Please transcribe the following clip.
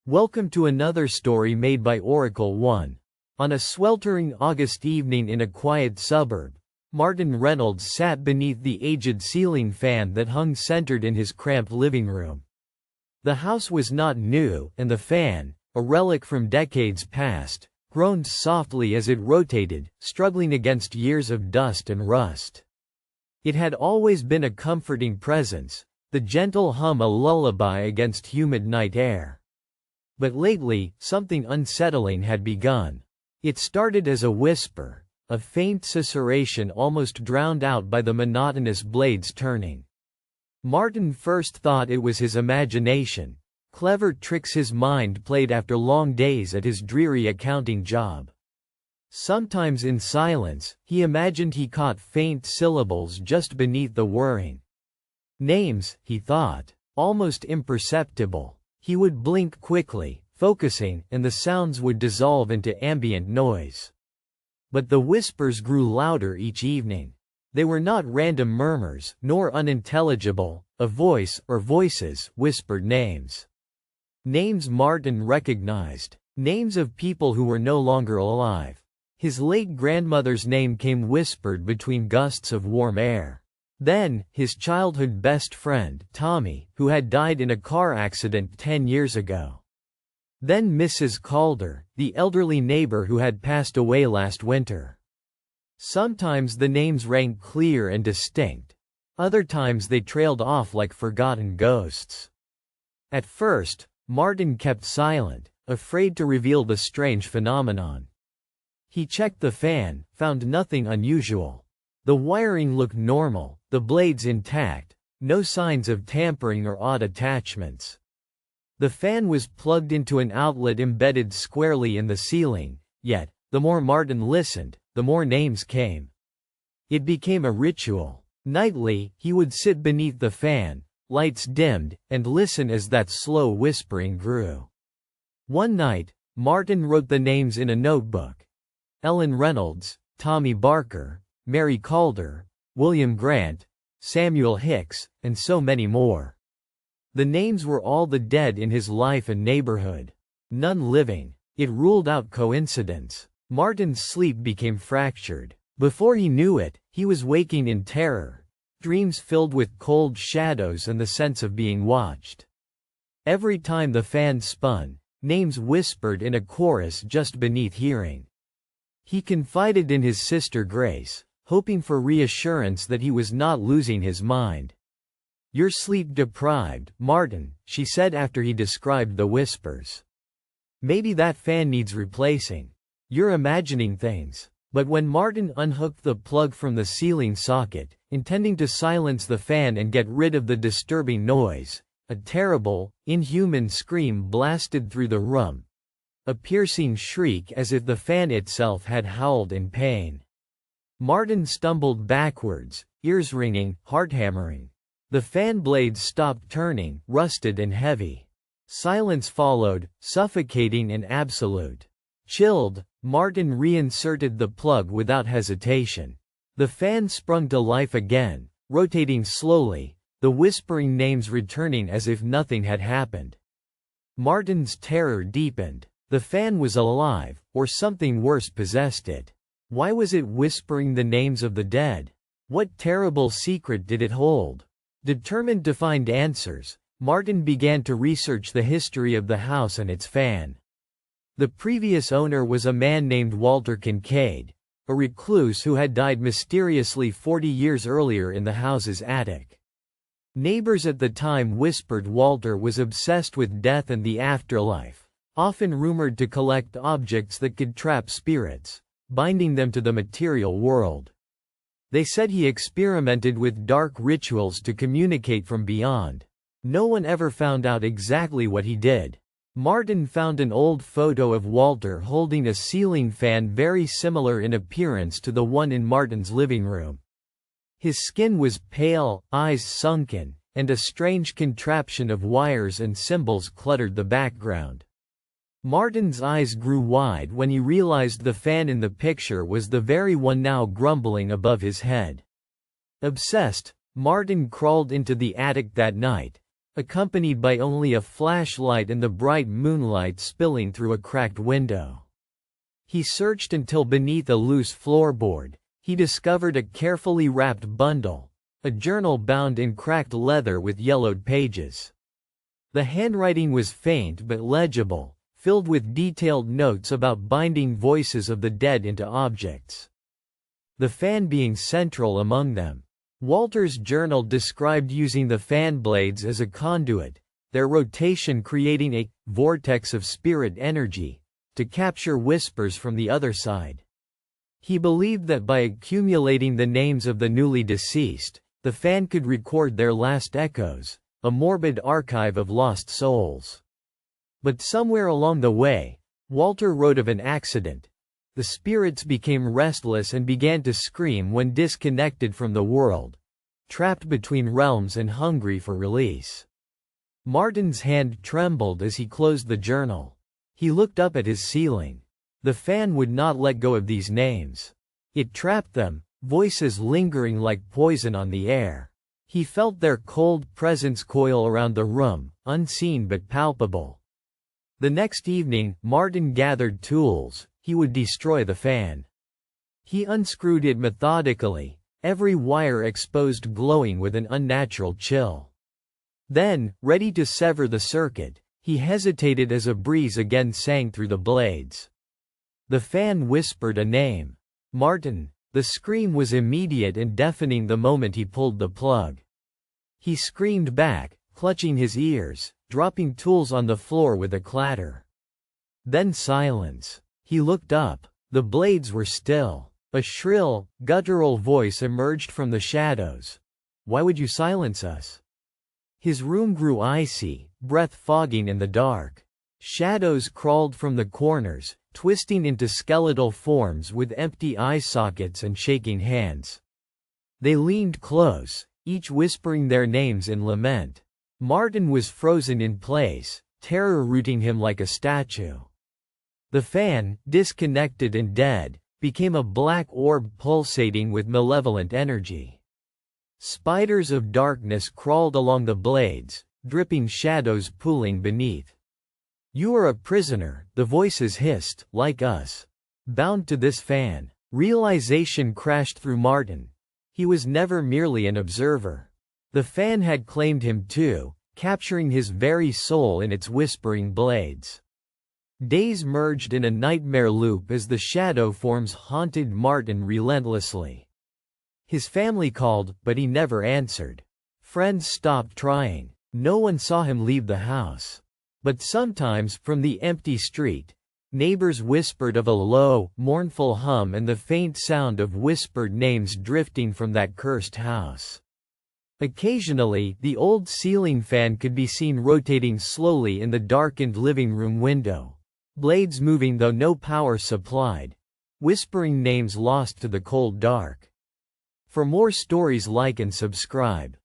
Welcome to another story made by Oracle One. On a sweltering August evening in a quiet suburb, Martin Reynolds sat beneath the aged ceiling fan that hung centered in his cramped living room. The house was not new, and the fan, a relic from decades past, groaned softly as it rotated, struggling against years of dust and rust. It had always been a comforting presence, the gentle hum a lullaby against humid night air. But lately, something unsettling had begun. It started as a whisper, a faint susurration almost drowned out by the monotonous blades turning. Martin first thought it was his imagination, clever tricks his mind played after long days at his dreary accounting job. Sometimes in silence, he imagined he caught faint syllables just beneath the whirring. Names, he thought, almost imperceptible. He would blink quickly, focusing, and the sounds would dissolve into ambient noise. But the whispers grew louder each evening. They were not random murmurs, nor unintelligible. A voice, or voices, whispered names. Names Martin recognized. Names of people who were no longer alive. His late grandmother's name came whispered between gusts of warm air. Then, his childhood best friend, Tommy, who had died in a car accident 10 years ago. Then Mrs. Calder, the elderly neighbor who had passed away last winter. Sometimes the names rang clear and distinct. Other times they trailed off like forgotten ghosts. At first, Martin kept silent, afraid to reveal the strange phenomenon. He checked the fan, found nothing unusual. The wiring looked normal, the blades intact, no signs of tampering or odd attachments. The fan was plugged into an outlet embedded squarely in the ceiling, yet, the more Martin listened, the more names came. It became a ritual. Nightly, he would sit beneath the fan, lights dimmed, and listen as that slow whispering grew. One night, Martin wrote the names in a notebook. Ellen Reynolds, Tommy Barker, Mary Calder, William Grant, Samuel Hicks, and so many more. The names were all the dead in his life and neighborhood. None living. It ruled out coincidence. Martin's sleep became fractured. Before he knew it, he was waking in terror, dreams filled with cold shadows and the sense of being watched. Every time the fan spun, names whispered in a chorus just beneath hearing. He confided in his sister Grace, hoping for reassurance that he was not losing his mind. "You're sleep-deprived, Martin," she said after he described the whispers. "Maybe that fan needs replacing. You're imagining things." But when Martin unhooked the plug from the ceiling socket, intending to silence the fan and get rid of the disturbing noise, a terrible, inhuman scream blasted through the room. A piercing shriek as if the fan itself had howled in pain. Martin stumbled backwards, ears ringing, heart hammering. The fan blades stopped turning, rusted and heavy. Silence followed, suffocating and absolute. Chilled, Martin reinserted the plug without hesitation. The fan sprung to life again, rotating slowly, the whispering names returning as if nothing had happened. Martin's terror deepened. The fan was alive, or something worse possessed it. Why was it whispering the names of the dead? What terrible secret did it hold? Determined to find answers, Martin began to research the history of the house and its fan. The previous owner was a man named Walter Kincaid, a recluse who had died mysteriously 40 years earlier in the house's attic. Neighbors at the time whispered Walter was obsessed with death and the afterlife, often rumored to collect objects that could trap spirits, binding them to the material world. They said he experimented with dark rituals to communicate from beyond. No one ever found out exactly what he did. Martin found an old photo of Walter holding a ceiling fan very similar in appearance to the one in Martin's living room. His skin was pale, eyes sunken, and a strange contraption of wires and symbols cluttered the background. Martin's eyes grew wide when he realized the fan in the picture was the very one now grumbling above his head. Obsessed, Martin crawled into the attic that night, accompanied by only a flashlight and the bright moonlight spilling through a cracked window. He searched until beneath a loose floorboard, he discovered a carefully wrapped bundle, a journal bound in cracked leather with yellowed pages. The handwriting was faint but legible, filled with detailed notes about binding voices of the dead into objects, the fan being central among them. Walter's journal described using the fan blades as a conduit, their rotation creating a vortex of spirit energy to capture whispers from the other side. He believed that by accumulating the names of the newly deceased, the fan could record their last echoes, a morbid archive of lost souls. But somewhere along the way, Walter wrote of an accident. The spirits became restless and began to scream when disconnected from the world, trapped between realms and hungry for release. Martin's hand trembled as he closed the journal. He looked up at his ceiling. The fan would not let go of these names. It trapped them, voices lingering like poison on the air. He felt their cold presence coil around the room, unseen but palpable. The next evening, Martin gathered tools. He would destroy the fan. He unscrewed it methodically, every wire exposed glowing with an unnatural chill. Then, ready to sever the circuit, he hesitated as a breeze again sang through the blades. The fan whispered a name. Martin. The scream was immediate and deafening the moment he pulled the plug. He screamed back, clutching his ears, dropping tools on the floor with a clatter. Then silence. He looked up. The blades were still. A shrill, guttural voice emerged from the shadows. "Why would you silence us?" His room grew icy, breath fogging in the dark. Shadows crawled from the corners, twisting into skeletal forms with empty eye sockets and shaking hands. They leaned close, each whispering their names in lament. Martin was frozen in place, terror rooting him like a statue. The fan, disconnected and dead, became a black orb pulsating with malevolent energy. Spiders of darkness crawled along the blades, dripping shadows pooling beneath. "You are a prisoner," the voices hissed, "like us. Bound to this fan." Realization crashed through Martin. He was never merely an observer. The fan had claimed him too, capturing his very soul in its whispering blades. Days merged in a nightmare loop as the shadow forms haunted Martin relentlessly. His family called, but he never answered. Friends stopped trying. No one saw him leave the house. But sometimes, from the empty street, neighbors whispered of a low, mournful hum and the faint sound of whispered names drifting from that cursed house. Occasionally, the old ceiling fan could be seen rotating slowly in the darkened living room window. Blades moving though no power supplied. Whispering names lost to the cold dark. For more stories, like and subscribe.